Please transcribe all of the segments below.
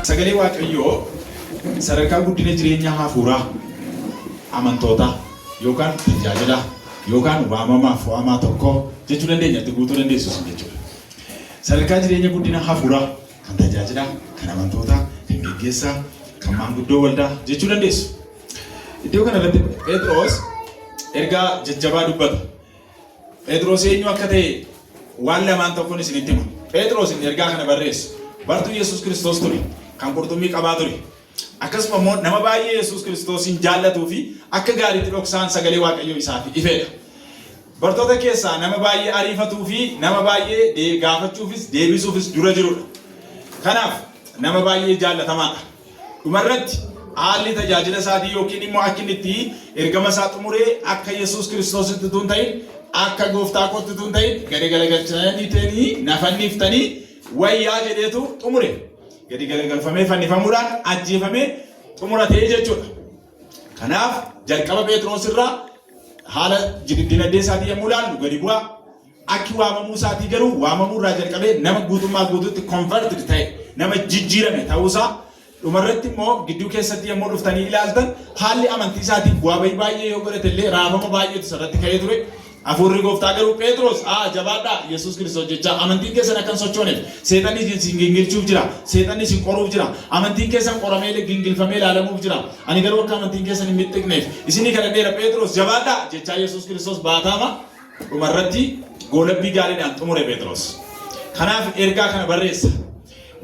Sagalee Waaqayyoo sadarkaa guddina jireenya hafuuraa amantootaa yookaan tajaajila yookaan waamamaaf waamaa tokko jechuu dandeenya itti guutuu dandeessu jechuudha. Sadarkaa jireenya guddina hafuuraa kan tajaajila kan amantootaa kan geggeessaa kan maanguddoo waldaa jechuu dandeessu. Iddoo kanarratti Phexros ergaa jajjabaa dubbata. Phexros eenyu akka ta'e waan lamaan tokkoon isinitti hima. Phexros ergaa kana barreessu bartuu Yesuus Kiristoos ture kan qurxummii qabaa ture. Akkasuma immoo nama baay'ee Yesuus Kiristoosin jaallatuu fi akka gaariitti dhoksaan sagalee Waaqayyoo isaaf ifeedha. Bartoota keessaa nama baay'ee ariifatuu fi nama baay'ee gaafachuufis deebisuufis dura jirudha. Kanaaf nama baay'ee jaallatamaadha. Dhumarratti haalli tajaajila isaatii yookiin immoo akka inni itti ergama isaa xumuree akka Yesuus Kiristoositti tun ta'in akka gooftaa kootti tun ta'in gadi galagalchanii nafanniftanii wayyaa jedheetu xumure. Gadi galagalfamee fannifamuudhaan ajjeefamee xumuratee jechuudha. Kanaaf jalqaba Phexros irraa haala dinagdee isaatii yommuu ilaallu gadi bu'aa akki waamamuu isaatii garuu waamamuu irraa jalqabee nama guutummaa guutuutti converted ta'e nama jijjiirame ta'uusaa dhumarratti immoo gidduu keessatti yommuu dhuftanii ilaaltan haalli amantii isaatii bu'aa baay'ee yoo godhate illee raafama baay'eetu irratti ka'ee ture. Afurri gooftaa garuu Phexros jabaadhaa Yesuus Kiristoos jecha amantiin keessan akkan sochooneef seexanni isin gingilchuuf jira, seexanni isin qoruuf jira, amantiin keessan qoramee gingilfamee ilaalamuuf jira. Ani garuu akka amantiin keessan hin mixiqneef isinii kadhadheera Phexros jabaadhaa jecha Yesuus Kiristoos baataama dhumarratti goolabbii gaariidhaan xumure Phexros. Kanaaf ergaa kana barreessa.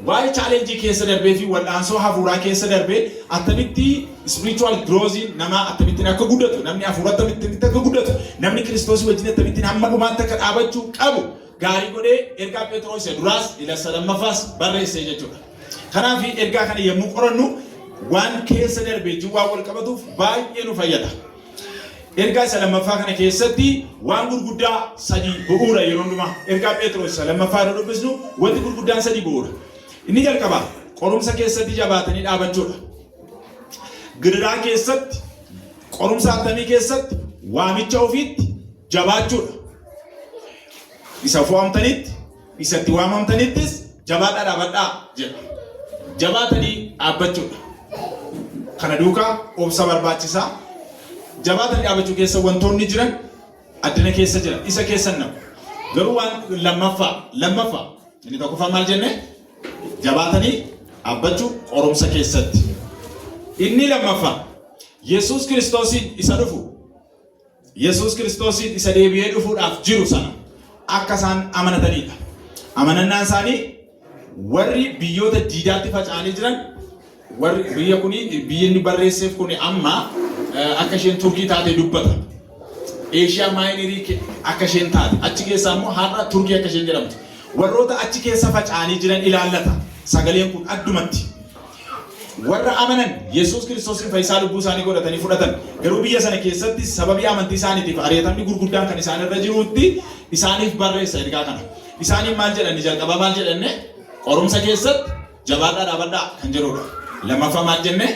Waa'ee challenge keessa darbee fi wal'aansoo hafuuraa keessa darbee attamitti spiritual growth nama attamitti akka guddatu namni hafuura attamitti akka guddatu namni Kiristoos wajjin attamitti hamma dhumaatti akka dhaabachuu qabu gaarii godhee ergaa Phexros duraas ila sadammafaas barreesse jechuudha. Kanaaf ergaa kana yommuu qorannu waan keessa darbee waan wal qabatuuf baay'ee nu fayyada. Ergaa isa lammaffaa kana keessatti waan gurguddaa sadii bu'uura yeroo hundumaa ergaa Phexros isa lammaffaa irra dubbisnu wanti gurguddaan sadii bu'uura. Inni jalqaba qorumsa keessatti jabaatanii dhaabachuudha. Gidiraa keessatti qorumsa attamii keessatti waamicha ofiitti jabaachuudha. Isa fo'amtanitti isatti waamamtanittis jabaadhaa dhaabadhaa jedha. Jabaatanii dhaabbachuudha. Kana duukaa obsa barbaachisaa. Jabaatanii dhaabbachuu keessa wantoonni jiran addina keessa jira. Isa keessan namu. Garuu waan lammaffaa inni tokkoffaa maal jenne? Jabaatanii dhaabbachuu qorumsa keessatti. Inni lammaffaa Yesuus Kiristoosiin isa dhufu. Yesuus Kiristoosiin isa deebi'ee dhufuudhaaf jiru sana akka isaan amanatanidha. Amanannaan isaanii warri biyyoota diidaatti faca'anii jiran warri biyya kuni biyyi inni barreesseef kuni amma akka isheen Turkii taate dubbata. Eeshiyaa Maayinirii akka isheen taate achi keessaa immoo har'a Turkii akka isheen jedhamtu. Warroota achi keessa faca'anii jiran ilaallata. Sagaleen kun addumatti. Warra amanan Yesuus Kiristoosin fayyisaa lubbuu isaanii godhatanii fudhatan. Garuu biyya sana keessatti sababii amantii isaaniitiif ari'atamni gurguddaan kan isaan irra jiruutti isaaniif barreessa ergaa kana. Isaaniin maal jedhani jalqaba maal jedhanne qorumsa keessatti jabaadhaa dhaabadhaa kan jedhudha. Lammaffaa maal jenne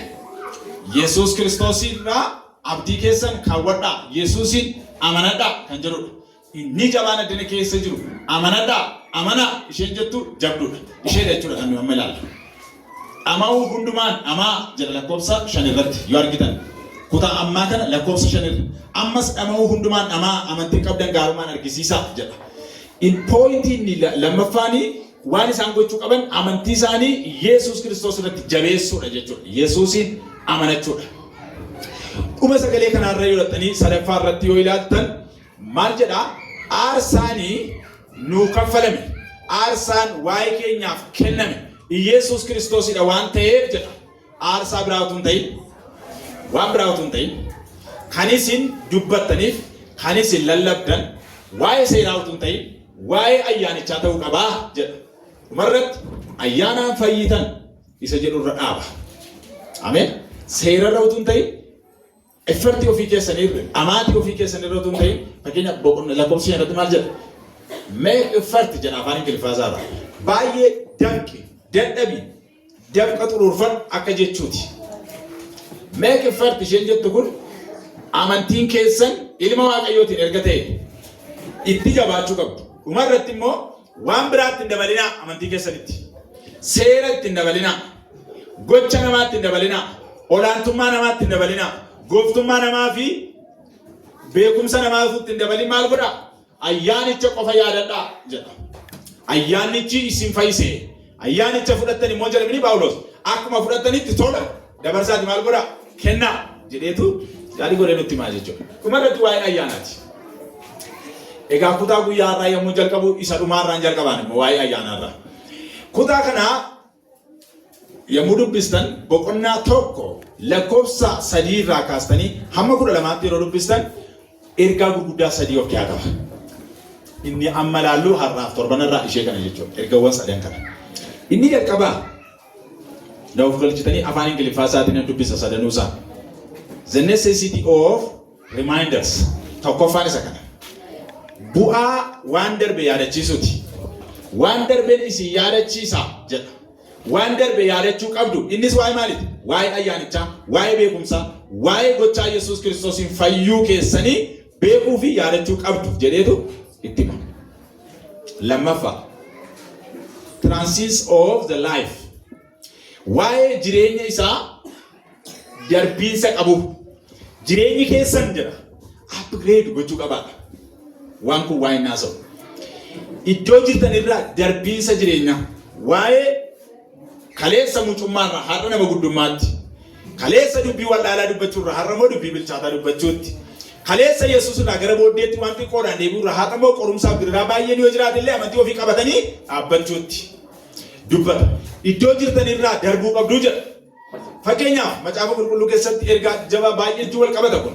Yesuus Kiristoosinirraa abdii keessan kaawwadhaa Yesuusin amanadhaa kan jedhudha. Inni jabaan addina keessa jiru amanadhaa amanaa isheen jettu jabduudha. Ishee jechuudha kan nuyi amma ilaallu. Amaa'uu hundumaan amaa jedha lakkoofsa 5 irratti yoo argitan. Kutaa ammaa kana lakkoofsa 5 irra. Ammas amaa'uu hundumaan amaa amantii qabdan gaarummaan argisiisaa jedha. Pointiin lammaffaanii waan isaan gochuu qaban amantii isaanii Yesuus Kiristoos irratti jabeessuudha jechuudha. Yesuusin amanachuudha. Dhuma sagalee kanarra yoo dhattanii sadaffaa irratti yoo ilaaltan maal jedhaa aarsaanii nuu kaffalame. Aarsaan waa'ee keenyaaf kenname. Yesuus Kiristoosidha waan ta'eef jedha. Aarsaa biraatu hin ta'in. Waan biraatu hin ta'in. Kan isin dubbattaniif, kan isin lallabdan, waa'ee seeraatu hin ta'in, waa'ee ayyaanichaa ta'uu qabaa jedha. Dhumarratti ayyaanaan fayyitan isa jedhu irra dhaaba. Ameen. Seerarra utuu hin ta'in, effartii ofii keessanirra, amaatii ofii keessanirra utuu hin ta'in, fakkeenya lakkoofsa irratti maal jedha? Make effort jedha afaan Ingiliffaasaa. Baay'ee danqi. Dadhabi dafqa xuruurfan akka jechuuti. Make effort isheen jettu kun amantiin keessan ilma Waaqayyootiin erga ta'e itti jabaachuu qabdu. Dhumarratti immoo waan biraatti hin dabalinaa amantii keessanitti. Seera itti hin dabalinaa. gocha namaatti hin dabalina. Olaantummaa namaatti hin dabalina. Gooftummaa namaa fi beekumsa namaatti hin dabalin maal godha? Ayyaanicha qofa yaadadhaa jedha. Ayyaanichi isin fayyise. Ayyaanicha fudhattan immoo jedhamini Phaawulos akkuma fudhattanitti tola dabarsaati maal godha? Kenna jedheetu yaadi godhee nutti himaa jechuudha. Dhumarratti waa'ee ayyaanaati. Egaa kutaa guyyaa har'aa yommuu jalqabu isa dhumaarraan jalqabaan immoo waa'ee ayyaanaarraa. Kutaa kanaa yommuu dubbistan boqonnaa tokko lakkoofsa 3 irraa kaastanii hamma 12tti yeroo dubbistan ergaa gurguddaa 3 of keessaa qaba. Inni amma laallu har'aaf torbanarraa ishee kana jechuudha. Ergaawwan 3 kana. Inni jalqabaa daawuf galchitanii afaan Ingiliffaa isaatiin dubbisa sadanuusaa. The necessity of reminders. Tokkoffaan isa kana. Bu'aa waan darbe yaadachiisuuti. Waan darbeen isin yaadachiisa jedha. Waan darbe yaadachuu qabdu. Innis waa'ee maaliiti? Waa'ee ayyaanichaa, waa'ee beekumsaa, waa'ee gochaa Yesuus Kiristoosiin fayyuu keessanii beekuu fi yaadachuu qabdu jedheetu itti hima. Lammaffaa. Transit of the life. Waa'ee jireenya isaa darbiinsa qabu. Jireenyi keessan jedha. Upgrade gochuu qabaadha. Waan kun waa'ee naasa'u. Iddoo jirtan irraa darbiinsa jireenyaa. Waa'ee kaleessa mucummaarraa har'a nama guddummaatti. Kaleessa dubbii wallaalaa dubbachuurraa har'a immoo dubbii bilchaataa dubbachuutti. Kaleessa Yesuus irraa gara booddeetti waan xiqqoodhaan deebi'uurraa har'a immoo qorumsaaf diriiraa baay'een yoo jiraate illee amantii ofii qabatanii dhaabbachuutti. Dubbata. Iddoo jirtan irraa darbuu qabduu jedha. Fakkeenyaaf macaafa qulqulluu keessatti ergaa jabaa baay'eetu wal qabata kun.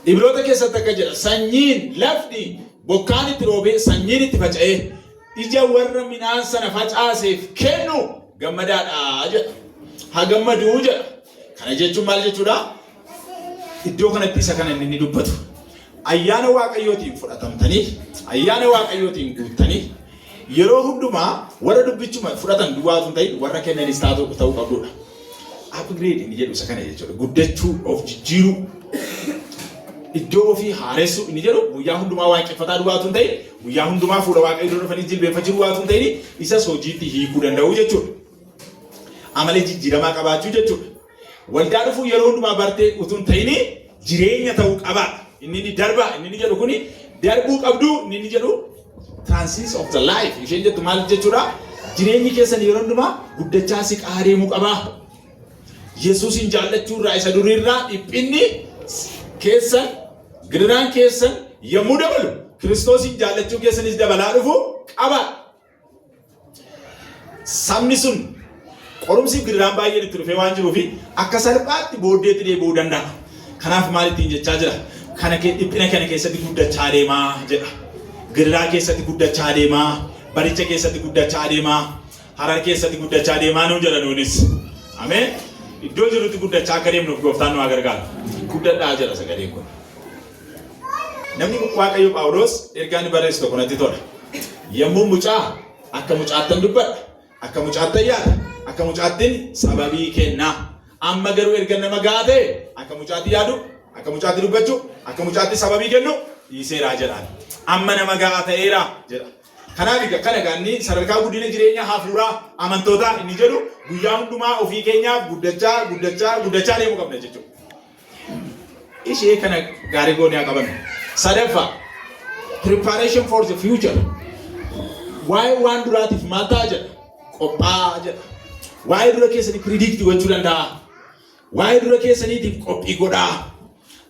Ibroota keessatti akka jedha sanyiin lafti bokkaan itti roobee sanyiin itti faca'ee ija warra midhaan sana facaaseef kennu gammadaadha jedha. Haa gammaduu jedha. Kana jechuun maal jechuudha? Iddoo kanatti isa kana inni dubbatu. Ayyaana Waaqayyootiin fudhatamtanii, ayyaana Waaqayyootiin guuttanii yeroo hundumaa warra dubbichuma fudhatan duwwaatu ta'e warra kennanis ta'uu qabdudha. Upgrade inni jedhu isa kana jechuudha. Guddachuu of jijjiiruu. Iddoo ofii haaressu inni jedhu guyyaa hundumaa waaqeffataa duwwaatu ta'e guyyaa hundumaa fuula Waaqayyoo dhufanii jilbeeffachuu duwwaatu ta'e isas hojiitti hiikuu danda'u jechuudha. Amala jijjiiramaa qabaachuu jechuudha. Waldaa dhufuu yeroo hundumaa bartee utuun ta'ini jireenya ta'uu qaba. Inni darba inni jedhu kuni darbuu qabdu inni jedhu transit of the life. Isheen jettu maal jechuudha? Jireenyi keessan yeroo hundumaa guddachaa si qaareemuu qaba. Yesuusin jaallachuurraa isa duriirraa dhiphinni keessan gidiraan keessan yommuu dabalu Kiristoosin jaallachuu keessanis dabalaa dhufu qaba. Sabni sun qorumsiif gidiraan baay'een itti dhufee waan jiruufi akka salphaatti booddeetti deebi'uu danda'a. Kanaaf maal ittiin jechaa jira? Kana dhiphina kana keessatti guddachaa deemaa jedha. Gidiraa keessatti guddachaa deemaa, baricha keessatti guddachaa deemaa, harar keessatti guddachaa deemaa nuun jedha nuunis. Ameen. Iddoo jirutti guddachaa akka deemnuuf gooftaan nu haa gargaaru. Guddadhaa jedha sagaleen kun. Namni Waaqayyo Phaawulos ergaa inni barreessu tokko natti tola. Yommuu mucaa akka mucaattan dubbadha, akka mucaattan yaada, akka mucaattin sababii kennaa. Amma garuu erga nama gahaa ta'e akka mucaatti yaadu, akka mucaatti dubbachuu, akka mucaatti sababii kennu dhiiseeraa jedhaan. Amma nama gahaa ta'eera jedha. Kanaaf kana gaanni sadarkaa guddina jireenya hafuuraa amantootaa inni jedhu guyyaa hundumaa ofii keenyaaf guddachaa deemuu qabna jechuudha. Ishee kana gaarii goonee haa qabannu. Sadaffaa preparation for the future. Waa'ee waan duraatiif maal ta'a jedha? Qophaa jedha. Waa'ee dura keessanii predict gochuu danda'a. Waa'ee dura keessaniitiif qophii godhaa.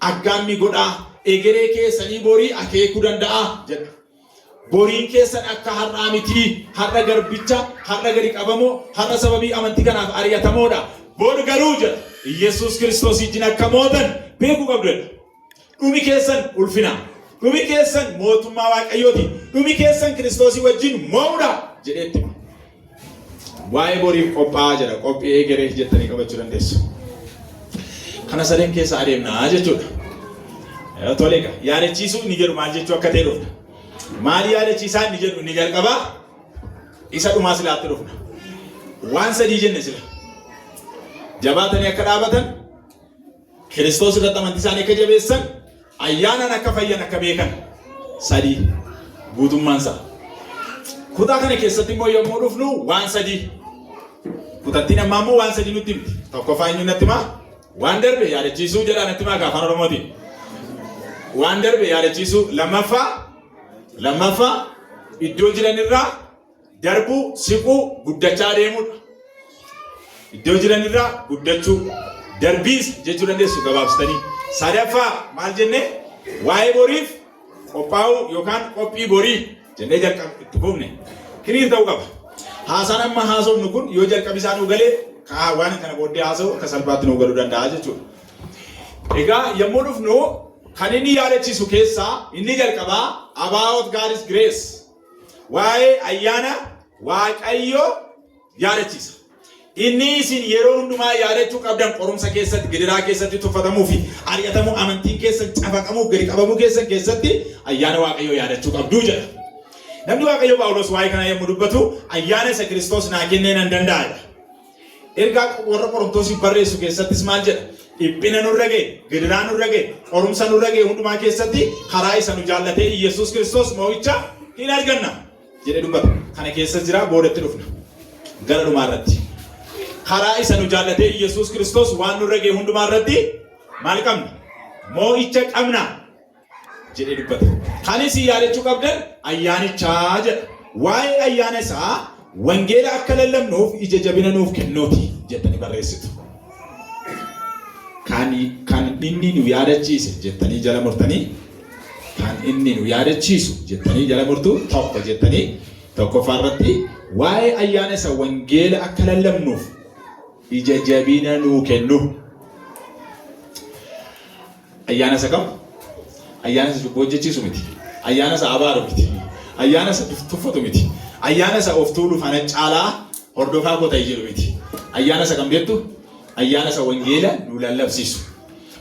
Aggaammi godhaa. Egeree keessanii borii akeekuu danda'a jedha. Boriin keessan akka har'aa miti, har'a garbicha, har'a gadi qabamoo, har'a sababii amantii kanaaf ari'atamoodha. Bor garuu jedha Yesuus Kiristoos wajjin akka mootan beekuu qabdu. Dhumi keessan ulfina. Dhumi keessan mootummaa Waaqayyooti. Dhumi keessan Kiristoosii wajjin mo'uudha jedheetti. Waa'ee boriif qophaa'aa jedha. Qophii egeree jettanii qabachuu dandeessu. Kana sadeen keessa adeemnaa jechuudha. Toleeqa yaadachiisuu inni jedhu maal jechuu akka ta'e dhufna. Maal yaadachiisaa inni jedhu inni jalqabaa isa dhumaa silaatti dhufna. Waan sadii jenne sila. Jabaatanii akka dhaabatan, Kiristoos irratti amantii isaanii akka jabeessan, ayyaanaan akka fayyan akka beekan. Sadii guutummaan isaa. Kutaa kana keessatti immoo yommuu dhufnu waan sadii Kutattiin ammaa immoo waan sadii nutti himti. Tokkoffaa eenyu natti himaa? Waan darbe yaadachiisuu jedhaa natti himaa afaan Oromootiin. Waan darbe yaadachiisuu. Lammaffaa iddoo jiranirraa darbuu, siquu, guddachaa deemuudha. Iddoo jiranirraa guddachuu, darbiis jechuu dandeessu gabaabsitanii. Sadaffaa maal jennee? Waa'ee boriif qophaa'uu yookaan qophii borii jennee jalqaba itti fufne. Hiriir ta'uu qaba. Haasaan amma haasofnu kun yoo jalqabi isaa nuu galee waan kana booddee haasa'u akka salphaatti nuu galuu danda'a jechuudha. Egaa yommuu dhufnu kan inni yaadachiisu keessaa inni jalqabaa about God's grace. Waa'ee ayyaana Waaqayyoo yaadachiisa. Inni isin yeroo hundumaa yaadachuu qabdan qorumsa keessatti, gidiraa keessatti tuffatamuu fi ari'atamuu amantiin keessatti cafaqamuu gadi qabamuu keessatti ayyaana Waaqayyoo yaadachuu qabduu jedha. Namni Waaqayyo Phaawulos waa'ee kana yommuu dubbatu ayyaana isa Kiristoos naa kennee nan danda'a. Ergaa warra Qorontosiif barreessu keessattis maal jedha? Dhiphina nurra ga'e, gidiraa nurra ga'e, qorumsa nurra ga'e hundumaa keessatti karaa isa nu jaallatee Yesuus Kiristoos moo'icha hin arganna jedhee dubbata. Kana keessa jira boodatti dhufna. Gara dhumaa irratti. Karaa isa nu jaallatee Yesuus Kiristoos waan nurra ga'e hundumaa irratti maal qabna? Moo'icha qabna jedhee dubbata. Kanis yaadachuu qabdan ayyaanichaa jedha. Waa'ee ayyaana isaa wangeela akka lallabnuuf ija jabina nuuf kennuuti jettanii barreessitu. Kan inni nu yaadachiise jettanii jala murtanii, kan inni nu yaadachiisu jettanii jala murtu tokko jettanii tokkoffaa irratti waa'ee ayyaana isaa wangeela akka lallabnuuf ija jabina nuu kennu. Ayyaana isa kam? Ayyaana isa cubbuu hojjechiisu miti. Ayyaana isa abaaru miti. Ayyaana isa tuffatu miti. Ayyaana isa of tuuluuf ana caalaa hordofaa koo ta'e jedhu miti. Ayyaana isa kam beektu? Ayyaana isa wangeela nu lallabsiisu.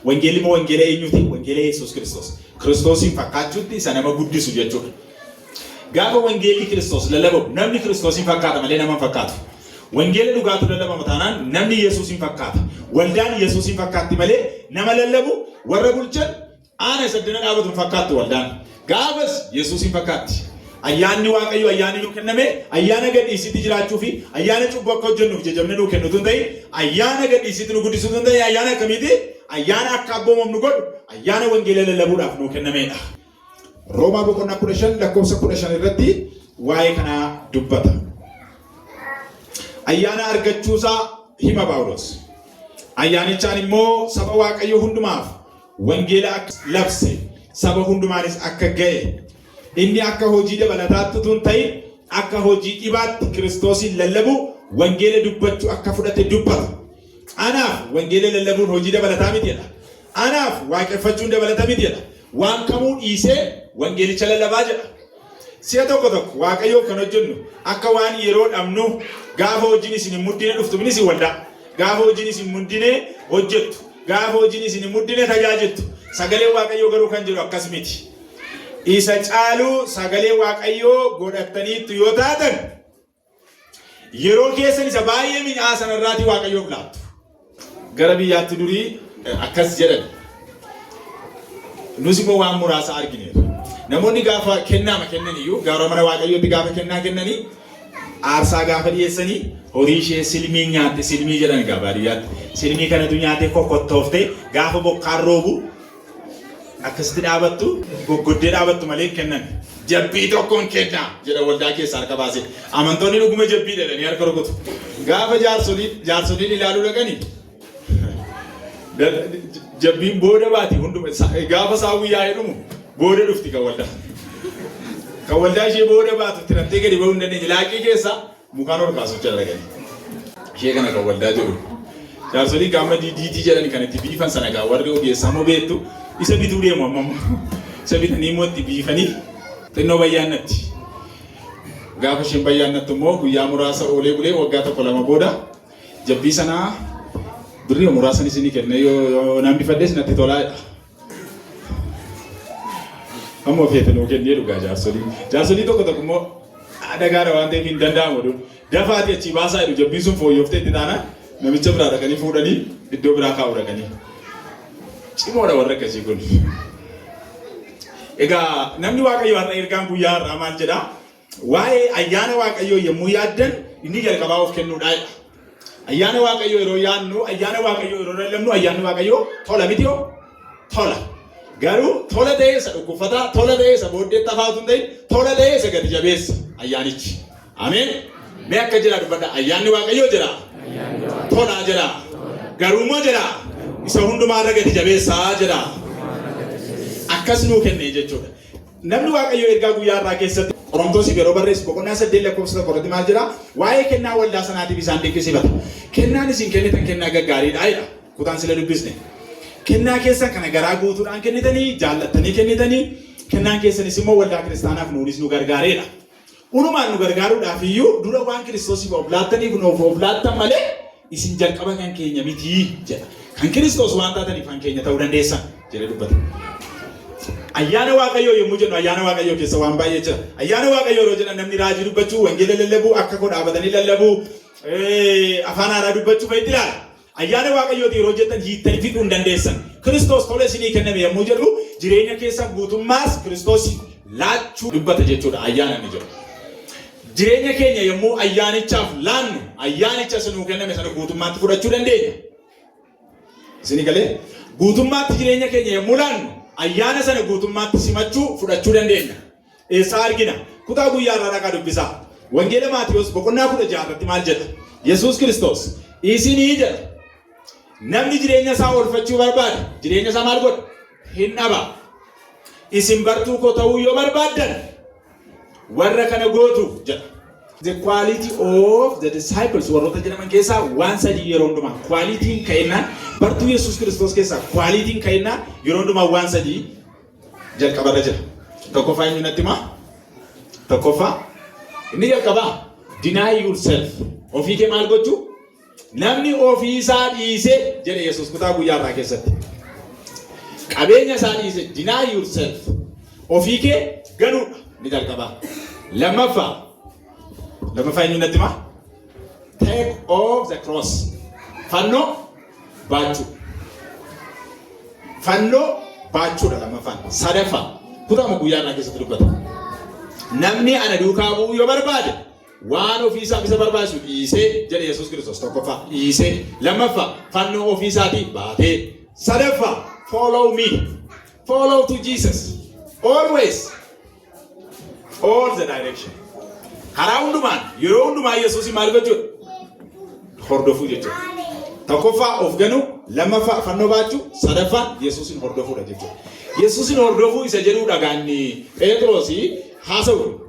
Wangeelli moo wangeela eenyuti? Wangeela Yesuus Kiristoos. Kiristoosin fakkaachuutti isa nama guddisu jechuudha. Gaafa wangeelli Kiristoos lallabamu namni Kiristoosin fakkaata malee nama hin fakkaatu. Wangeela dhugaatu lallabama taanaan namni Yesuusin fakkaata. Waldaan Yesuusin fakkaatti malee nama lallabu warra bulchan aana isa dina dhaabatu fakkaattu waldaan. Gaafas Yesuusin fakkaatti. Ayyaanni Waaqayyo ayyaanni nuu kenname ayyaana gadhiisitti jiraachuu fi ayyaana cubbuu akka hojjennuuf jajabina nuu kennu tun ta'e ayyaana gadhiisitti nu guddisuu tun ta'e ayyaana akkamiiti? Ayyaana akka abboomamnu godhu ayyaana wangeela lallabuudhaaf nuu kennameedha. Roomaa boqonnaa 15 lakkoofsa 15 irratti waa'ee kanaa dubbata. Ayyaana argachuusaa hima Phaawulos. Ayyaanichaan immoo saba Waaqayyo hundumaaf wangeela akka labse saba hundumaanis akka ga'e inni akka hojii dabalataatti tun ta'e akka hojii dhibaatti Kiristoosin lallabu wangeela dubbachuu akka fudhate dubbata. Anaaf wangeela lallabuun hojii dabalataa miti jedha. Anaaf waaqeffachuun dabalataa miti jedha. Waan kamuu dhiisee wangeelicha lallabaa jedha. Si'a tokko Waaqayyoo kan hojjennu akka waan yeroo dhabnu gaafa hojiin isin hin muddine dhuftu minis waldaa. Gaafa hojiin isin muddine hojjettu. Gaafa hojiin isin muddine tajaajiltu. Sagalee Waaqayyoo garuu kan jedhu akkas miti. Isa caaluu sagalee Waaqayyoo godhattaniitu yoo taatan yeroo keessan isa baay'ee mi'aa sanarraati Waaqayyoof laattu. Gara biyyaatti durii akkas jedhan. Nus immoo waan muraasa argineerra. Namoonni gaafa kennaa kennaniyyuu gara mana Waaqayyootti gaafa kennaa kennanii aarsaa gaafa dhiyeessanii horii ishee silmii nyaatte silmii jedhan baadiyyaatti. Silmii kanatu nyaatee kokkottooftee gaafa bokkaan roobu akkasitti dhaabattu goggoddee dhaabattu malee kennan. Jabbii tokkoon kennaa jedha waldaa keessaa harka baasee. Amantoonni dhuguma jabbii jedhanii harka rukutu. Gaafa jaarsoliin ilaaluu dhaqanii jabbiin booda baati hunduma gaafa saawwi yaa'ee dhumu booda dhufti kan waldaa. Kan waldaa ishee booda baatu tirattee gadi bahuu hin dandeenye laaqii keessa mukaan ol kaasuuf jala dhaqanii. Ishee kana kan waldaa jedhu. Jaarsolii gaama diitii jedhani kan itti biifan sana gaa warri ogeessaa moo beektu isa bituu deemu amma isa bitanii immoo itti biifanii xinnoo bayyaannatti. Gaafa isheen bayyaannattu immoo guyyaa muraasa oolee bulee waggaa tokko lama booda jabbii sanaa birrii muraasan isinii kenne yoo naan bifaddees natti tolaa. Amma ofeete nuu kennee dhugaa jaarsolii. Jaarsolii tokko immoo adagaadha waan ta'eef hin danda'amu. Dafaati achi baasaa jedhu jabbiin sun fooyyooftee itti taana namicha biraa dhaqanii fuudhanii iddoo biraa kaa'u dhaqanii. Cimoodha warra akkasii kun. Egaa namni Waaqayyo har'a ergaan guyyaa har'aa maal jedhaa? Waa'ee ayyaana Waaqayyoo yommuu yaaddan inni jalqabaa of kennuudha. Ayyaana waaqayyoo yeroo yaannu ayyaana waaqayyoo yeroo lallabnu ayyaanni waaqayyoo tola mitiyo tola. Garuu tola ta'ee isa dhukkubfataa, tola ta'ee isa booddee tafaatu hin ta'in, tola ta'ee isa gadi jabeessa ayyaanichi. Ameen. Mee akka jira dubbadha ayyaanni waaqayyoo jira. Tola jira. Garuumoo jira. Isa hundumaa irra gadi jabeessaa jira. Akkas nuu kenne jechuudha. Namni waaqayyoo ergaa guyyaa irraa keessatti Qorontoos yeroo barreessu boqonnaa 8 lakkoofsa 1 maal jira? Waa'ee kennaa waldaa sanaatiif isaan dinqisiifata. Kennaan isin kennitan kennaa gaggaariidha jedha. Kutaan sila dubbisne. Kennaa keessan kana garaa guutuudhaan kennitanii, jaallattanii kennitanii, kennaan keessanis immoo waldaa kiristaanaaf nuunis nu gargaareedha. Unumaan nu gargaaruudhaaf iyyuu dura waan Kiristoosiif of laattaniif nuuf of laattan malee isin jalqaba kan keenya mitii jedha. Kan Kiristoos waan taataniif kan keenya ta'uu dandeessan jedhee dubbata. Ayyaana waaqayyoo yommuu jennu ayyaana waaqayyoo keessa waan baay'ee jira. Ayyaana waaqayyoo yeroo jedhan namni raajii dubbachuu, wangeela lallabuu, akka koo dhaabatanii lallabuu, afaan haaraa dubbachuu fa'itti ilaala. Ayyaana waaqayyooti yeroo jettan hiittanii fiduu hin dandeessan. Kiristoos tola isinii kenname yommuu jedhu jireenya keessan guutummaas Kiristoos laachuu dubbata jechuudha ayyaana inni jedhu. Jireenya keenya yommuu ayyaanichaaf laannu ayyaanicha sanuu kenname sana guutummaatti fudhachuu dandeenya. Isinii galee guutummaatti jireenya keenya yommuu laannu ayyaana sana guutummaatti simachuu fudhachuu dandeenya. Eessaa argina? Kutaa guyyaa irraa dhaqaa dubbisaa. Wangeela Maatiyos boqonnaa 16 irratti maal jedha? Yesuus Kiristoos isinii jedha. Namni jireenya isaa oolfachuu barbaada. Jireenya isaa maal godha? Hin dhaba. Isin bartuu koo ta'uu yoo barbaaddan warra kana gootu jedha. The quality of the disciples warroota jedhaman keessaa waan sadii yeroo hundumaa qualitiin ka'inaan bartuu Yesuus Kiristoos keessaa qualitiin ka'inaan yeroo hundumaa waan sadii jalqabarra jira. Tokkoffaa eenyu natti himaa? Tokkoffaa inni jalqabaa deny yourself. Ofii kee maal gochuu? Namni ofii isaa dhiisee jedhe Yesuus kutaa guyyaa irraa keessatti. Qabeenya isaa dhiisee deny yourself. Ofii kee ganuudha ni jalqabaa. Lammaffaa eenyu natti himaa? Take off the cross. Fannoo baachuu. Fannoo baachuudha lammaffaan. Sadaffaa kutaa guyyaa irraa keessatti dubbata. Namni ana duukaa bu'uu yoo barbaade waan ofii isaa isa barbaachisu dhiisee jedhe Yesuus Kiristoos tokkoffaa dhiisee. Lammaffaa fannoo ofii isaatii baatee. Sadaffaa follow me. Follow to Jesus. Always. All the direction. Karaa hundumaan yeroo hundumaa Yesuus maal gochuudha? Hordofuu jechuudha. Tokkoffaa of ganuu, lammaffaa fannoo baachuu, sadaffaa Yesuusin hordofuudha jechuudha. Yesuusin hordofuu isa jedhuu dhagaanni Phexros haasa'u.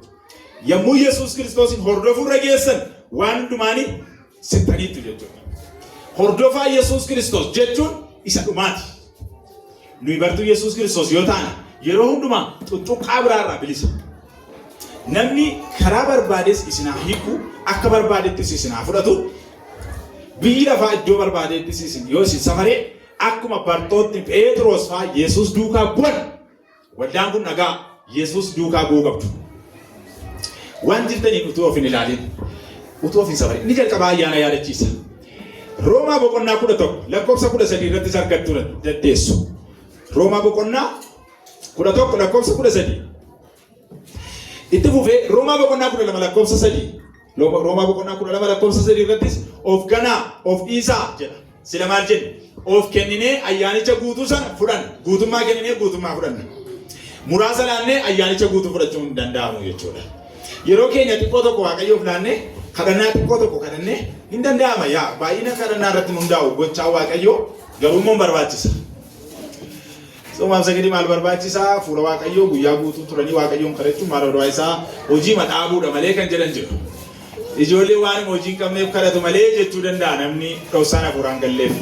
Yommuu Yesuus Kiristoosin hordofuu irra geessan waan hundumaanii sittaniitu jechuudha. Hordofaa Yesuus Kiristoos jechuun isa dhumaati. Nuyi bartuu Yesuus Kiristoos yoo taane yeroo hundumaa xuxuqqaa biraarraa bilisa. Namni karaa barbaades isinaa hiiku akka barbaadettis isinaa fudhatu biyyi lafaa iddoo barbaadettis isin yoo isin safaree akkuma bartoonni Phexros fa'aa Yesuus duukaa bu'an waldaan kun nagaa Yesuus duukaa bu'uu qabdu. Waan jirtaniin utuu of hin ilaalin utuu of hin safarin ni jalqabaa ayyaana yaadachiisa. Roomaa boqonnaa 11 lakkoofsa 13 irratti argattuu dandeessu. Roomaa boqonnaa 11 lakkoofsa 13. Itti fufee Roomaa boqonnaa 12 lakkoofsa 3. Roomaa boqonnaa 12 lakkoofsa 3 irrattis of ganaa of dhiisaa jedha. Sila maal jenni? Of kenninee ayyaanicha guutuu sana fudhanna. Guutummaa kenninee guutummaa fudhanna. Muraasa laannee ayyaanicha guutuu fudhachuu hin danda'amu jechuudha. Yeroo keenya xiqqoo tokko Waaqayyoof laannee kadhannaa xiqqoo tokko kadhannee hin danda'ama yaa baay'ina kadhannaa irratti hundaa'u gochaa Waaqayyoo garuu barbaachisa. Soomaaf sagadi maal barbaachisaa? Fuula Waaqayyoo guyyaa guutuu turanii Waaqayyoon kadhachuun maal barbaachisaa? Hojii madhaabuudha malee kan jedhan jiru. Ijoollee waan hojii hin qabneef kadhatu malee jechuu danda'a namni dhoksaan hafuuraan galleef.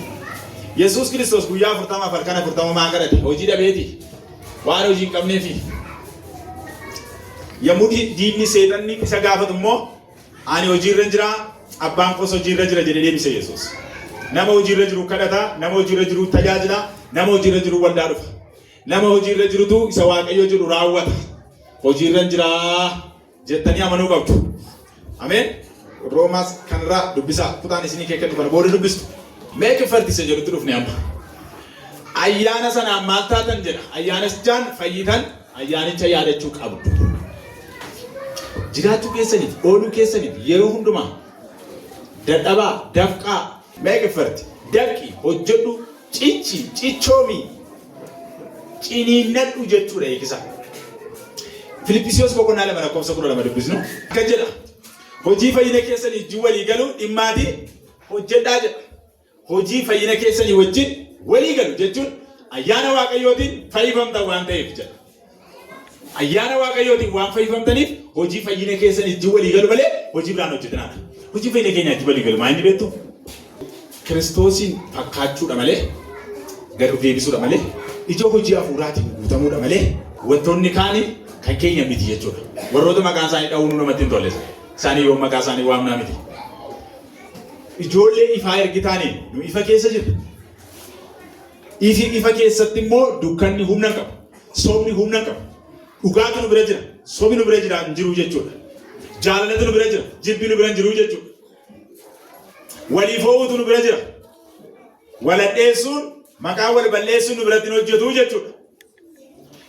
Yesuus Kiristoos guyyaa 40 halkan 40 maa kadhate? Hojii dhabeeti. Waan hojii hin qabneefi. Yommuu diinni seexanni isa gaafatu immoo ani hojiirra jira abbaan koos hojiirra jira jedhee deebise Yesuus. Nama hojiirra jiru kadhata, nama hojiirra jiru tajaajila, nama hojiirra jiru waldaa dhufa. Nama hojiirra jirutu isa Waaqayyo jiru raawwata. Hojiirra jira jettanii amanuu qabdu. Ameen. Roomaas kanarraa dubbisaa kutaan isinii keekkennu kana booda dubbistu. Meeqa fartise jedhutti dhufne amma. Ayyaana sanaan maal taatan jedha. Ayyaanichaan fayyitan ayyaanicha yaadachuu qabdu. Jiraachuu keessaniif, ooluu keessaniif yeroo hundumaa dadhabaa, dafqaa meeqeffarti daqi hojjedhu cichoomi ciniinnadhu jechuudha eegisa. Filiphisiyoos boqonnaa 2:12 dubbisnu akka jedha hojii fayyina keessanii wajjin walii galuu dhimmaati hojjedhaa jedha. Hojii fayyina keessanii wajjin walii galu jechuun ayyaana waaqayyootiin fayyifamtan waan ta'eef jedha. Ayyaana waaqayyootiin waan fayyifamtaniif hojii fayyina keessanii wajjin walii galu malee hojii biraan hojjetinaa. Hojii fayyina keenya wajjin walii galu maal inni beektu? Kiristoosiin fakkaachuudha malee gad deebisuudha malee ijoo hojii hafuuraatiin guutamuudha malee wantoonni kaanii kan keenya miti jechuudha. Warroota maqaan isaanii dha'uun namatti hin tolle. Isaanii yoo maqaa isaanii waamnaa miti. Ijoollee ifaa ergitaanii nu ifa keessa jirra. Ifa keessatti immoo dukkanni humna qaba. Sobni humna qaba. Dhugaatu nu bira jira. Sobni nu bira jira hin jiru jechuudha. Jaalalatu nu bira jira. Jibbi nu bira hin jiru jechuudha. Walii fo'uutu nu bira jira. Waladheessuun maqaa wal balleessuun nu biratti hin hojjetu jechuudha.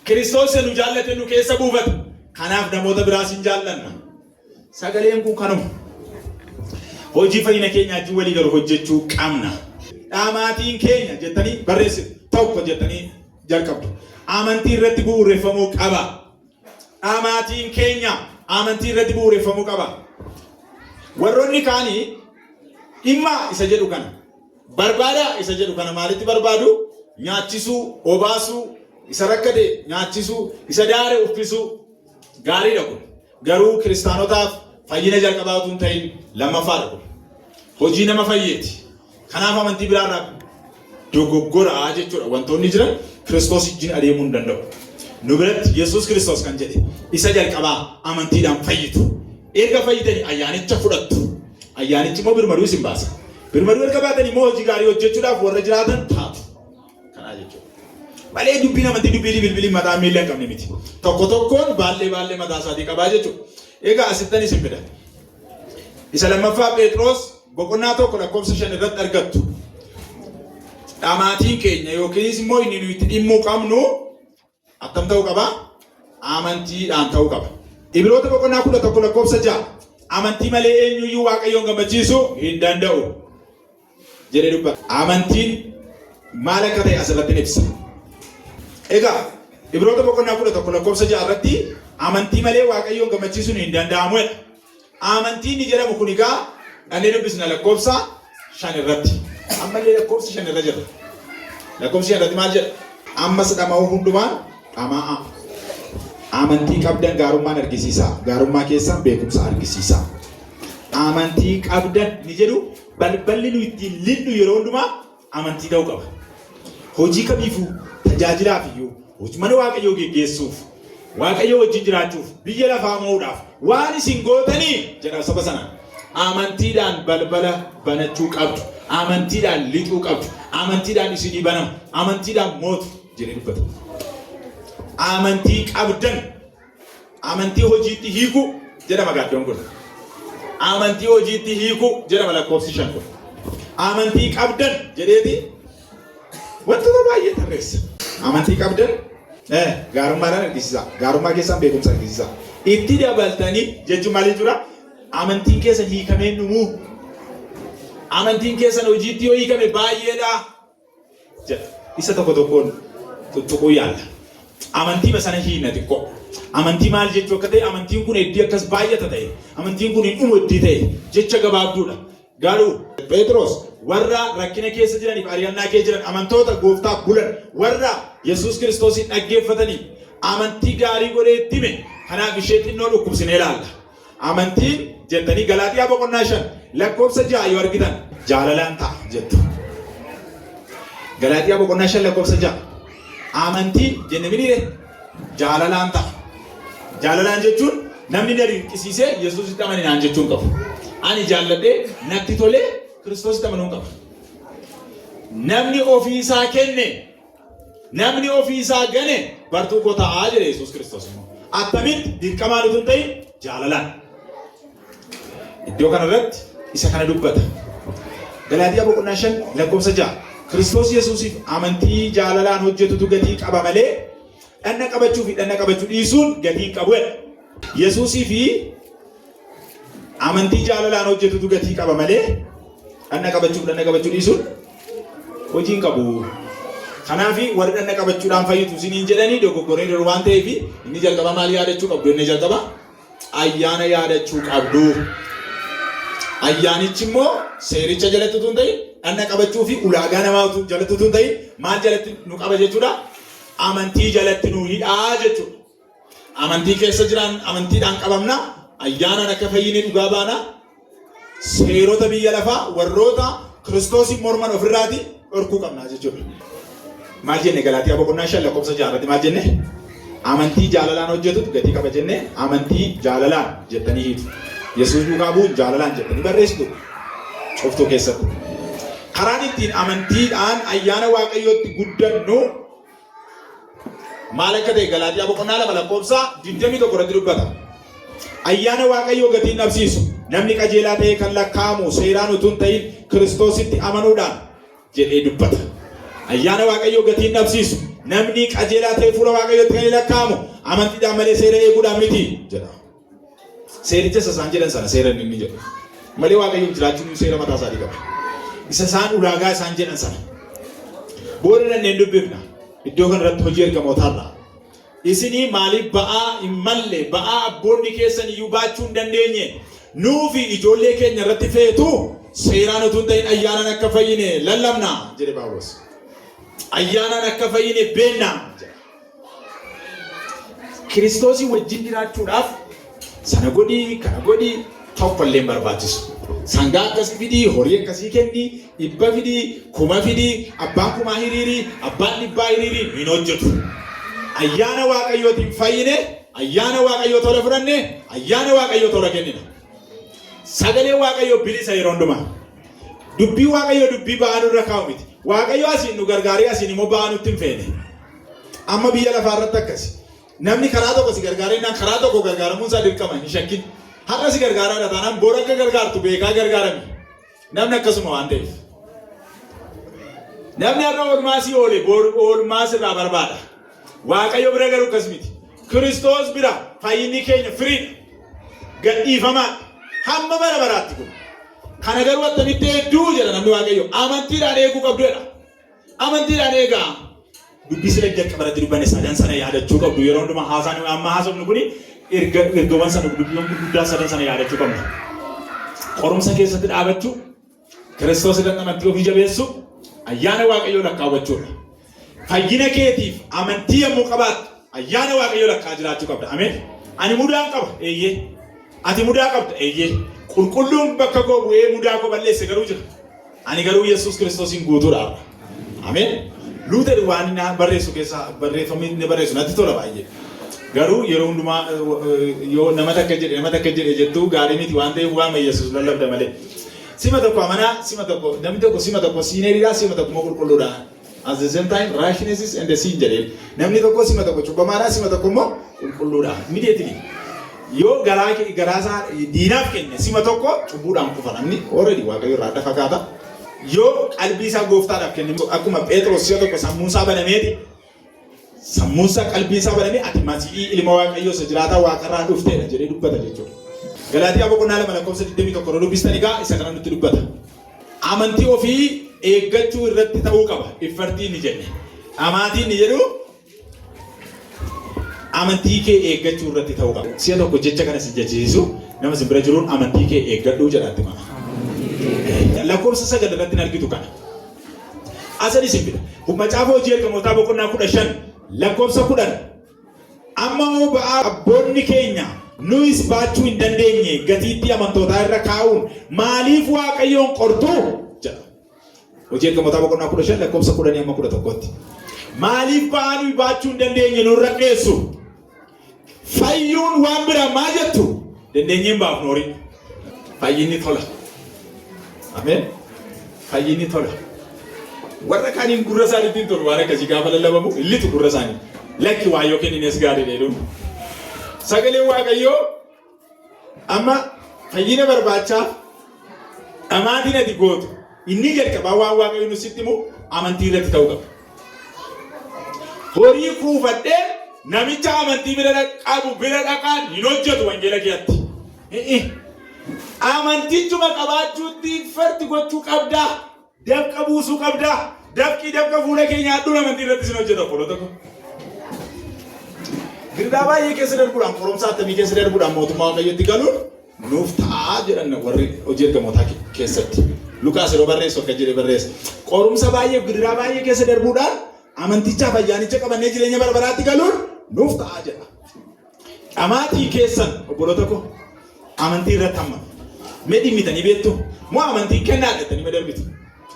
Kiristoos nu jaallate nu keessa buufata. Kanaaf namoota biraas hin jaallanna. Sagaleen kun kanuma. Hojii fayyina keenya wajjin walii galu hojjechuu qabna. Dhaamaatiin keenya jettanii barreessitu tokko jettanii jalqabdu. Amantii irratti bu'uureffamuu qaba. Dhaamaatiin keenya amantii irratti bu'uureffamuu qaba. Warroonni kaanii dhimma isa jedhu kana barbaada isa jedhu kana maalitti barbaadu? Nyaachisuu, obaasuu, isa rakkate nyaachisuu, isa daare uffisuu gaariidha kun. Garuu kiristaanotaaf fayyina jalqabaatu hin ta'in lammaffaadha kun. Hojii nama fayyeeti. Kanaaf amantii biraarraa dogoggoraa jechuudha. Wantoonni jiran Kiristoos wajjin adeemuu hin danda'u. Nu biratti Yesuus Kiristoos kan jedhe isa jalqabaa amantiidhaan fayyitu. Erga fayyitanii ayyaanicha fudhattu. Ayyaanichi immoo birmaduu isin baasa. Birmaduu erga baatanii immoo hojii gaarii hojjechuudhaaf warra jiraatan taatu. Kanaa jechuudha. Malee dubbiin amantii dubbii bilbilii mataa miila hin qabne miti. Tokko tokkoon baallee mataa isaatii qabaa jechuudha. Egaa asittan isin fida. Isa lammaffaa Phexros boqonnaa 1:5 irratti argattu. Dhaamaatiin keenya yookiinis immoo inni nuyi itti dhimmuu qabnu attam ta'uu qaba? Amantiidhaan ta'uu qaba. Ibroota boqonnaa 11:6 amantii malee eenyuyyuu Waaqayyoon gammachiisuu hin danda'u jedhee dubbata. Amantiin maal akka ta'e asirratti ibsa. Egaa Ibroota boqonnaa 11:6 irratti amantii malee Waaqayyoon gammachiisuun hin danda'amudha. Amantiin ni jedhamu kun egaa dhannee dubbisna lakkoofsa 5 irratti. Ammallee lakkoofsa 5 irra jira. Lakkoofsa 5 irratti maal jedha? Ammas dhama'uu hundumaan dhamaa'a. Amantii qabdan gaarummaan argisiisa. Gaarummaa keessan beekumsa argisiisa. Amantii qabdan ni jedhu balballi nu ittiin lidhu yeroo hundumaa amantii ta'uu qaba. Hojii kamiifuu tajaajilaaf iyyuu mana Waaqayyoo geggeessuuf Waaqayyoo wajjin jiraachuuf biyya lafaa mo'uudhaaf waan isin gootanii jedha saba sana. Amantiidhaan balbala banachuu qabdu. Amantiidhaan lixuu qabdu. Amantiidhaan isinii banamu. Amantiidhaan mootu jedhee dubbata. Amantii qabdan. Amantii hojiitti hiiku jedhama gaaffiin kun. Amantii hojiitti hiiku jedhama lakkoofsi 5 kun. Amantii qabdan jedheeti wantoota baay'ee tarreessa. Amantii qabdan gaarummaadhaan argisiisa. Gaarummaa keessan beekumsa argisiisa. Itti dabaltanii jechuun maal jechuudha? Amantiin keessan hiikamee dhumuu. Amantiin keessan hojiitti yoo hiikame baay'eedha jedha. Isa tokko tokkoon tuttuquu yaalla. Amantii sana hiina xiqqoo. Amantii maal jechuu akka ta'e amantiin kun heddii akkas baay'ata ta'e. Amantiin kun hin dhumu heddii ta'e jecha gabaabduudha. Garuu Phexros warra rakkina keessa jiraniif ari'annaa keessa jiran amantoota gooftaaf bulan warra Yesuus Kiristoosin dhaggeeffatanii amantii gaarii godhee itti hime. Kanaaf ishee xinnoo dhukkubsinee ilaalla. Amantiin jettanii Galaatiyaa boqonnaa 5 lakkoofsa 6 yoo argitan jaalalaan ta'a jettu. Galaatiyaa boqonnaa 5 lakkoofsa 6 amantii jenne miniire jaalalaan ta'a. Jaalalaan jechuun namni na dinqisiisee Yesuusitti amaninaan jechuun qabu. Ani jaalladhee natti tolee Kiristoositti amanuun qaba. Namni ofiisaa kenne namni ofiisaa gane bartuu koo ta'aa jedhe Yesuus Kiristoos immoo. Attamitti dirqamaan utuu hin ta'in jaalalaan. Iddoo kanarratti isa kana dubbata. Galaatiyaa boqonnaa 5 lakkoofsa 6 Kiristoos Yesuusiif amantii jaalalaan hojjetutu gatii qaba malee dhanna qabachuu fi dhanna qabachuu dhiisuun gatii hin qabu. Yesuusii fi amantii jaalalaan hojjetutu gatii qaba malee Dhanna qabachuu dhiisuun hojii hin qabu. Kanaafi warri dhanna qabachuudhaan fayyitu isiniin jedhanii dogoggoree jiru waan ta'eef inni jalqaba maal yaadachuu qabdu? Inni jalqaba ayyaana yaadachuu qabdu. Ayyaanichi immoo seericha jalatti utuu hin ta'in dhanna qabachuu fi ulaagaa namaa jalatti utuu hin ta'in maal jalatti nu qaba jechuudha? Amantii jalatti nu hidhaa jechuudha. Amantii keessa jiran amantiidhaan qabamna. Ayyaanaan akka fayyinee dhugaa baana. Seerota biyya lafaa warroota Kiristoosiin morman ofirraati dhorkuu qabna jechuudha. Maal jenne Galaatiyaa boqonnaa 5 lakkoofsa 6 irratti maal jenne? Amantii jaalalaan hojjetutu gatii qaba jenne. Amantii jaalalaan jettanii hiitu. Yesuus duukaa bu'uun jaalalaan jettanii barreessitu. Coftuu keessatti. Karaan ittiin amantiidhaan ayyaana Waaqayyootti guddannu maal akka ta'e Galaatiyaa boqonnaa 2 lakkoofsa 21 irratti dubbata. Ayyaana Waaqayyoo gatii dhabsiisu namni qajeelaa ta'e kan lakkaa'amu seeraan utuu hin ta'in Kiristoositti amanuudhaan jedhee dubbata. Ayyaana Waaqayyoo gatii dhabsiisu namni qajeelaa ta'e fuula Waaqayyootti kan lakkaa'amu amantiidhaan malee seera eeguudhaan miti jedha. Seericha isaan jedhan sana seera inni jedhu. Malee Waaqayyoon jiraachuun seera mataa isaatii qaba. Isa isaan ulaagaa isaan jedhan sana. Booda dandeen dubbifna. Iddoo kanarratti hojii ergamootaarraa. Isinii maaliif ba'aa hin malle ba'aa abboonni keessan iyyuu baachuu hin dandeenye nuufi ijoollee keenya irratti feetu seeraan utuu hin ta'in ayyaanaan akka fayyine lallabna jedhe Phaawulos. Ayyaanaan akka fayyine beenna. Kiristoosii wajjin jiraachuudhaaf sana godhii kana godhii tokkollee barbaachisu. Sangaa akkasii fidii, horii akkasii kennii, dhibba fidii, kuma fidii, abbaan kumaa hiriirii, abbaan dhibbaa hiriirii hin hojjetu. Ayyaana Waaqayyootiin fayyine, ayyaana Waaqayyoo tola fudhanne, ayyaana Waaqayyoo tola kennina. Sagalee Waaqayyoo bilisa yeroo hundumaa. Dubbii Waaqayyoo dubbii ba'aa nurra kaa'u miti. Waaqayyoo asiin nu gargaaree asiin immoo ba'aa nutti hin feene. Amma biyya lafaa irratti akkasi. Namni karaa tokko si gargaaree naan karaa tokko gargaaramuun isaa dirqama hin shakkin. Har'a si gargaaraa dha taanaan boora akka gargaartu beekaa gargaarami. Namni akkasuma waan ta'eef. Namni har'a oolmaa si oole oolmaa sirraa barbaada. Waaqayyo bira garuu akkas miti. Kiristoos bira fayyinni keenya firiidha. Gadhiifamaa hamma bara baraatti kun. Kana garuu attamitti hedduu jedha namni Waaqayyo. Amantiidhaan eeguu qabdu jedha. Amantiidhaan eegaa. Dubbii sila jalqabarratti dubbanne sadan sana yaadachuu qabdu. Yeroo hundumaa haasaan amma haasofnu kuni ergawwan sana dubbiiwwan gurguddaa sadan sana yaadachuu qabna. Qorumsa keessatti dhaabachuu, Kiristoos irratti amantii ofii jabeessuu, ayyaana Waaqayyoo lakkaawwachuudha. Fayyina keetiif amantii yommuu qabaattu ayyaana Waaqayyoo lakkaa jiraachuu qabda. Ameen. Ani mudaan qaba. Eeyyee. Ati mudaa qabda. Eeyyee. Qulqulluun bakka koo bu'ee mudaa koo balleesse garuu jira. Ani garuu Yesuus Kiristoosiin guutuudha. Ameen. Luuter waan barreessu keessaa barreeffamni barreessu natti tola baay'ee. Garuu yeroo hundumaa yoo nama takka jedhe jettuu gaarii miti waan ta'eef waan Yesuus lallabda malee. Sima tokko amanaa, sima tokko namni tokko sima tokko siineeriidhaa, sima tokko immoo qulqulluudhaa. At the same time, righteousness and the sin jedhee. Namni tokko sima tokko cubbamaadhaa, sima tokko immoo qulqulluudhaa. Immediately. Yoo garaasaa diinaaf kenne sima tokko cubbuudhaan kufa namni already Waaqayyo irraa adda fakkaata. Yoo qalbii isaa gooftaadhaaf kenne akkuma Phexros si'a tokko sammuusaa banameeti. Sammuusaa qalbii isaa banamee ati Masiihii ilma Waaqayyoo isa jiraataa waaqarraa dhufteedha jedhee dubbata jechuudha. Galaatiyaa boqonnaa 2 lakkoofsa 21 dubbistan egaa isa kana nutti dubbata. Amantii ofii eeggachuu irratti ta'uu qaba. Iffartiin ni jenne. Amaatiin ni jedhu amantii kee eeggachuu irratti ta'uu qaba. Si'a tokko jecha kana si jechisiisu nama si bira jiruun amantii kee eeggadhuu jedhaatti mana. Lakkoofsa 9 irratti argitu kana. Asani simbira. Macaafa hojii ergamootaa boqonnaa 15 lakkoofsa 10. Amma ba'aa abboonni keenya nuyis baachuu hin dandeenye gatiitti amantootaa irra kaa'uun maaliif Waaqayyoon qortu jedha. Hojii ergamootaa boqonnaa 15 lakkoofsa 10 amma 11tti. Maaliif ba'aa nuyi baachuu hin dandeenye nurra dheessu? Fayyuun waan biraa maa jettu? Dandeenyeen baaf noori. Fayyinni tola. Ameen. Fayyinni tola. Warra kaaniin gurra isaaniitiin tolu waan akkasii gaafa lallabamu illitu gurra isaanii. Lakki waa yookiin innis gaarii dheeduun. Sagaleen Waaqayyoo amma fayyina barbaachaaf amaatiin ati gootu inni jalqabaa waan Waaqayyoon sitti himu amantii irratti ta'uu qaba. Horii kuufadhee namicha amantii bira qabu bira dhaqaan hin hojjetu wangeela keetti. Amantichuma qabaachuutti farti gochuu qabda. Dabqa buusuu qabda. Dabqa fuula keenya adduun amantii irratti sin hojjeta obboloota ko. Girdaa baay'ee keessa darbuudhaan qoromsaa attamii keessa darbuudhaan mootummaa Waaqayyootti galuun nuuf ta'a jedhan warri hojii ergamootaa keessatti. Lukaas yeroo barreessu akka jedhe barreessa. Qorumsa baay'ee girdaa baay'ee keessa darbuudhaan amantichaaf ayyaanicha qabannee jireenya bara baraatti galuun nuuf ta'a jedha. Dhamaatii keessan obboloota ko amantii irratti hamma. Mee dhimmitanii beektu moo amantii kennaa dhattanii ma darbitu?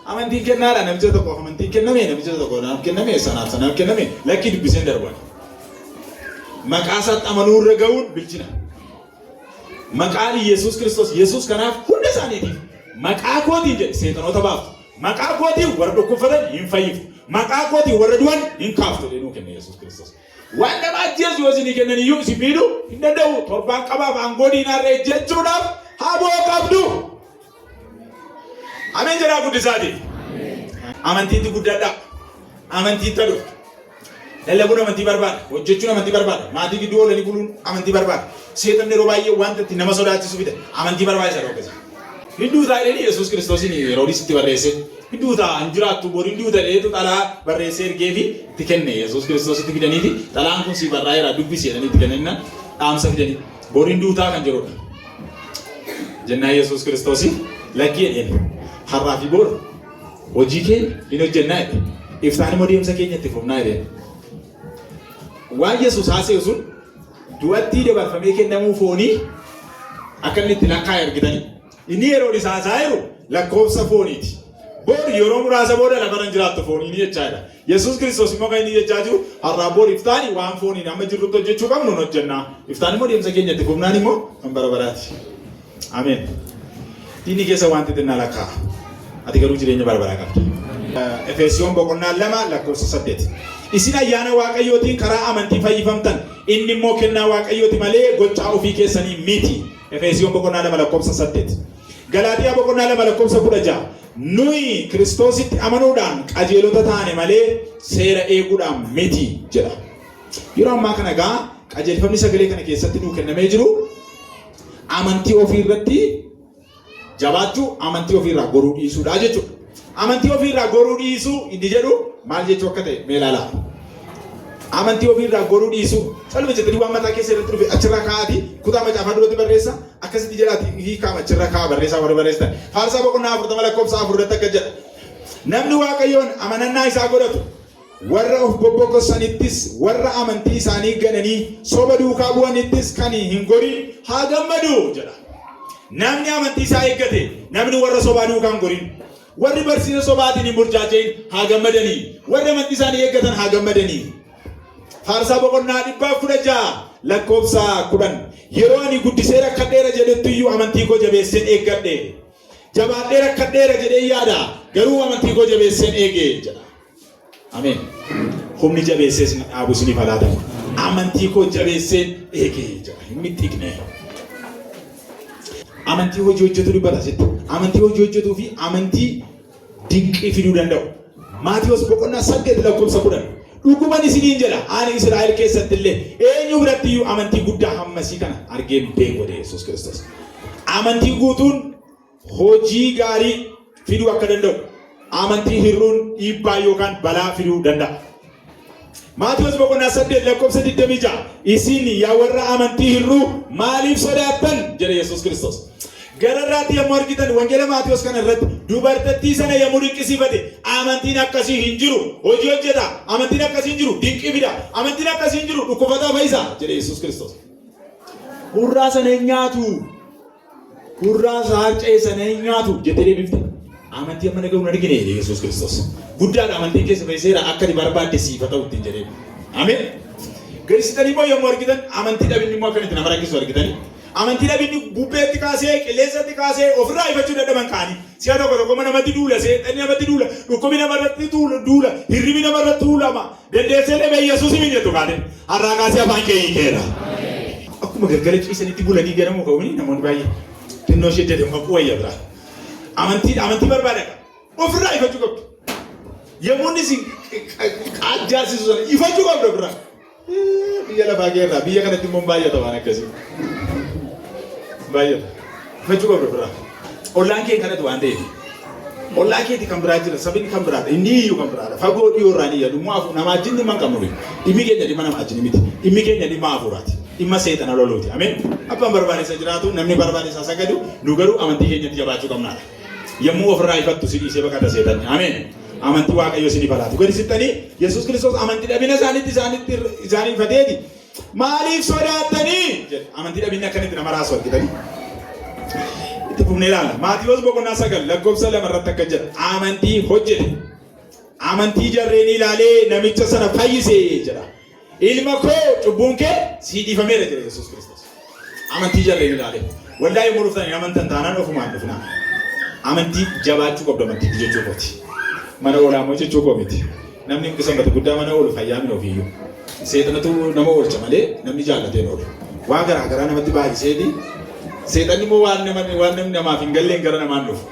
Amantii kennaadha namicha tokko amantii kenname namicha tokko naaf kenname sanaaf kenname lakki dubbiseen darban. Maqaa isaatti amanuu irra ga'uun bilchina. Maqaan Yesuus Kiristoos Yesuus kanaaf hunda isaaniitiif maqaa kootiin jedhe seexanoota baaftu. Maqaa kootiin warra dhukkubfatan hin fayyiftu. Maqaa kootiin warra du'an hin kaaftu jedhee nuu kenne Yesuus Kiristoos. Waan nama ajjeesu yoo isin kennan iyyuu isin miidhuu hin danda'u. Torbaan qabaaf aangoo diinaarree jechuudhaaf haboo qabdu. Ameen jedhaa guddisaati. Amantiitti guddadha. Amantiitti aduu. Lallabuun amantii barbaada. Hojjechuun amantii barbaada. Maatii gidduu oolanii buluun amantii barbaada. Seexanni yeroo baay'ee wanta itti nama sodaachisu fida. Amantii barbaada isa dhoobbisa. Hinduu taa'ee Yesuus Kiristoosiin yeroo itti barreesse. Hinduu ta'a hin jiraattu bori hinduu ta'eetu xalaa barreessee ergee fi itti kenne Yesuus Kiristoositti fidaniiti. Xalaan kun si barraa'eera dubbisi jedhanii itti kennina dhaamsa fidanii. Bori hinduu ta'a kan jedhudha. Jennaa Yesuus Kiristoosiin lakkii jedheen. Har'aa fi booda hojii keenya hin hojjennaa jedhe. Iftaan immoo deemsa keenya itti fufnaa jedhe. Waan Yesuus haasa'e sun du'atti dabarfamee kennamuu foonii akka inni itti lakkaa'e argitanii. Inni yeroo isaa haasa'eeru lakkoofsa fooniiti. Booda yeroo muraasa booda lafa jiraattu foonii ni jechaadha. Yesuus Kiristoos immoo kan inni jechaa jiru har'aa booda iftaani waan fooniin amma jirrutti hojjechuu qabnu hin hojjennaa. Iftaan immoo deemsa keenya itti fufnaan immoo kan bara baraati. Ameen. Diinni keessa wanti xinnaa lakkaa'a. Ati garuu jireenya bara baraa qabda. Efesiyoon boqonnaa 2 lakkoofsa 8. Isin ayyaana Waaqayyootiin karaa amantii fayyifamtan. Inni immoo kennaa Waaqayyooti malee gochaa ofii keessanii miti. Efesiyoon boqonnaa 2 lakkoofsa 8. Galaatiyaa boqonnaa 2 lakkoofsa 16. Nuyi Kiristoositti amanuudhaan qajeelota taane malee seera eeguudhaan miti jedha. Yeroo ammaa kana gaa qajeelfamni sagalee kana keessatti nuu kennamee jiru amantii ofii irratti jabaachuu amantii ofii irraa goruu dhiisuudha jechuudha. Amantii ofii irraa goruu dhiisuu inni jedhu maal jechuu akka ta'e mee ilaalaa. Amantii ofii irraa goruu dhiisuu salphina jettanii waan mataa keessa irratti dhufe achirraa kaa'aati kutaa macaafaa duratti barreessa akkasitti jedhaati hiikaa achirraa kaa'a barreessaa warra barreessitan. Faarsaa boqonnaa 40 lakkoofsa 4 akka jedha. Namni Waaqayyoon amanannaa isaa godhatu warra of bobbokossanittis warra amantii isaanii gananii soba duukaa bu'anittis kan hin gorin haa gammadu jedha. Namni amantii isaa eeggate namni warra sobaa duukaa hin gorin warri barsiisa sobaatiin hin burjaajeen haa gammadanii warri amantii isaanii eeggatan haa gammadanii. Faarsaa boqonnaa 116 lakkoofsa 10 yeroo ani guddisee rakkadheera jedhetti iyyuu amantii koo jabeesseen eeggadhe. Jabaadhee rakkadheera jedhee yaada garuu amantii koo jabeesseen eege jedha. Ameen. Humni jabeessee sin dhaabu siniif alaatamu. Amantii koo jabeesseen eege jedha. Hin mittiqne. Amantii hojii hojjetu dubbata jechuudha. Amantii hojii hojjetuu fi amantii dinqii fiduu danda'u. Maatiyoos boqonnaa 8 lakkoofsa 10. Dhuguman isiniin jedha ani Israa'el keessatti illee eenyu biratti iyyuu amantii guddaa hammasii kana argeen beeku Yesuus Kiristoos. Amantii guutuun hojii gaarii fiduu akka danda'u. Amantii hir'uun dhiibbaa yookaan balaa fiduu danda'a. Maatiyoos boqonnaa 8 lakkoofsa 26 isin yaa warra amantii hir'uu maaliif sodaattan jedha Yesuus Kiristoos. Gararraatti yommuu argitan wangeela Maatiyoos kana irratti dubartittii sana yommuu dinqisiifate amantiin akkasii hin jiru hojii hojjeta amantiin akkasii hin jiru dinqii fida amantiin akkasii hin jiru dhukkubataa fayyisa jedha Yesuus Kiristoos. Hurraa sana hin nyaatu hurraa harca'ee sana hin nyaatu jettee deebifte. Amantii amma nagahu argine Yesuus Kiristoos. Guddaadha amantiin keessa fayyiseera akka ni barbaadde siifa ta'u ittiin jedhee. Ameen. Garisittanii immoo yommuu argitan amantii dhabinni immoo akkamitti nama rakkisu argitanii. Amantii dhabinni bubbeetti kaasee qilleensatti kaasee ofirraa ifachuu dadhaban kaanii. Si'a tokko tokko namatti duula seexanni namatti duula dhukkubi namarratti duula hirribi namarratti duulama. Dandeessee dhabee Yesuus hin jettu kaate. Har'aa kaasee afaan kee hiikeera. Akkuma gargara ciisanitti bulanii ganamuu ka'uuni namoonni baay'ee. Xinnoo ishee jedhe maquu wayya biraa. Amantii barbaada. Ofirraa ifachuu qabdu. Yemmuun isin qaajjaarsisu sana ifachuu qabdu biraa. Biyya lafaa keerraa biyya kanatti immoo baay'ata waan akkasii. Baay'ata. Fachuu qabda biraa. Ollaan kee kanatu waan ta'eef. Ollaa keeti kan biraa jira sabni kan biraadha inni iyyuu kan biraadha fagoo dhiyoo irraa ni yaadu namaa jinni man qabu dhimmi keenya dhimma namaa ajini miti dhimmi keenya dhimma hafuuraati dhimma seexana loluuti ameen abbaan barbaadessa jiraatu namni barbaadessa sagadu nu garuu amantii keenyatti jabaachuu qabnaadha yommuu ofirraa ifattu si dhiisee baqata seexanni ameen amantii waaqayyo isinii falaatu gadi sittanii Yesuus Kiristoos amantii dhabina isaanii ifateeti maaliif sodaattanii jedhe amantii dhabinni akkanitti nama raasuu argitanii itti fufnee ilaalla. Maatiyoos boqonnaa 9 lakkoofsa 2 irratti akka jedha amantii hojjete. Amantii jarreen ilaalee namicha sana fayyisee jedha. Ilma koo cubbuun kee sii dhiifameera jedha Yesuus Kiristoos. Amantii jarreen ilaalee. Waldaa yommuu dhuftanii amantan taanaan ofumaan dhufnaa. Amantii jabaachuu qabdu amantii jechuu kooti. Mana oolaamoo jechuu koo miti. Namni sanbata guddaa mana oolu fayyaamin ofiiyyuu. Seexanatu nama oolcha malee namni jaallateen oolu. Waa garaa garaa namatti baay'iseeti. Seexanni immoo waan namni namaaf hin galleen gara namaan dhufu.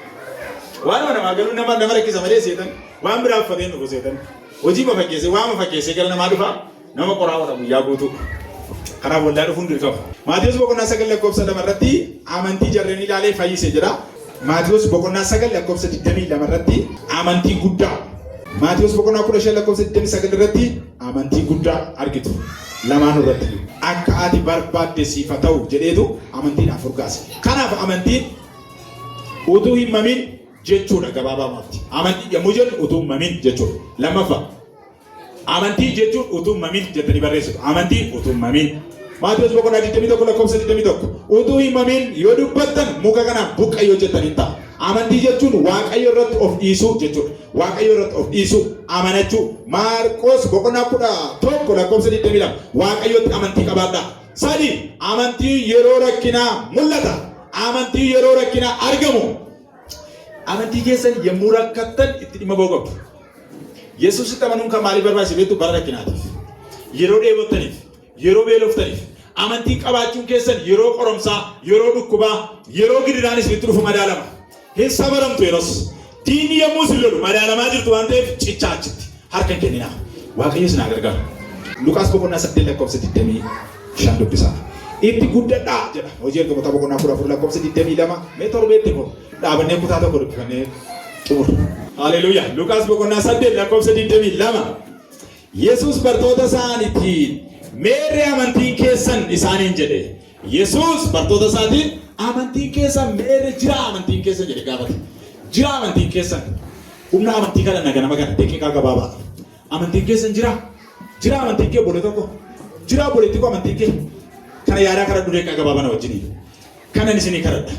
Waan namaa galuu nama rakkisa malee seexan waan biraa uffateen dhufu seexan. Hojii waan fakkeessee gara namaa dhufa nama qoraa oolaa guyyaa guutuu. Kanaaf waldaa dhufuun dirqama. Maatiyoos boqonnaa 9 lakkoofsa 2 irratti amantii jarreen ilaalee fayyise jedha. Maatiyoos boqonnaa 9 lakkoofsa 22 irratti amantii guddaa. Maatiyoos boqonnaa 15 lakkoofsa 29 irratti amantii guddaa argitu. Lamaan irratti akka ati barbaadde siif ta'u jedheetu amantiidhaaf urgaase. Kanaaf amantiin utuu hin mamin jechuudha gabaabaatti. Amantii yommuu jennu utuu hin mamin jechuudha. Lammaffaa amantii jechuun utuu hin mamin jettanii barreessitu. Amantii utuu hin mamin. Maatiyoos boqonnaa 21 lakkoofsa 21 utuu hin mamin yoo dubbattan muka kanaan buqqayyoo jettaniin ta'a. Amantii jechuun waaqayyo irratti of dhiisuu jechuudha. Waaqayyo irratti of dhiisuu amanachuu. Maarqos boqonnaa 11 lakkoofsa 22 waaqayyotti amantii qabaadhaa. 3 amantii yeroo rakkinaa mul'ata. Amantii yeroo rakkinaa argamu. Amantii keessan yommuu rakkattan itti dhimma ba'uu qabdu. Yesuusitti amanuun kan maaliif barbaachise beektu bara rakkinaatiif. Yeroo dheebottaniif, yeroo beeloftaniif. Amantii qabaachuun keessan yeroo qoromsaa, yeroo dhukkubaa, yeroo gidiraanis itti dhufu madaalama. Hin sabaramtu yeroos diinni yommuu si lolu madaalamaa jirtu waan ta'eef cichaa achitti harka hin kenninaa. Waaqayyo isin haa gargaaru. Luqaas boqonnaa 8 lakkoofsa 25 dubbisaa. Itti guddadhaa jedha. Hojii ergamoota boqonnaa 14 lakkoofsa 22 mee torbeetti koo dhaabannee kutaa tokko dubbifannee xumura. Haleluuyaa. Luqaas boqonnaa 8 lakkoofsa 22 Yesuus bartoota isaaniitiin meerree amantiin keessan isaaniin jedhe. Yesuus bartoota isaatiin amantiin keessan meerre jira amantiin keessan jedhe gaafate. Jira amantiin keessan. Humna amantii kana nama kana daqiiqaa gabaabaa. Amantiin keessan jira. Jira amantiin kee boole tokko. Jira boleetti ko amantiin kee. Kana yaadaa kana daqiiqaa gabaabaa na wajjiniin. Kanan isinii kadhadha.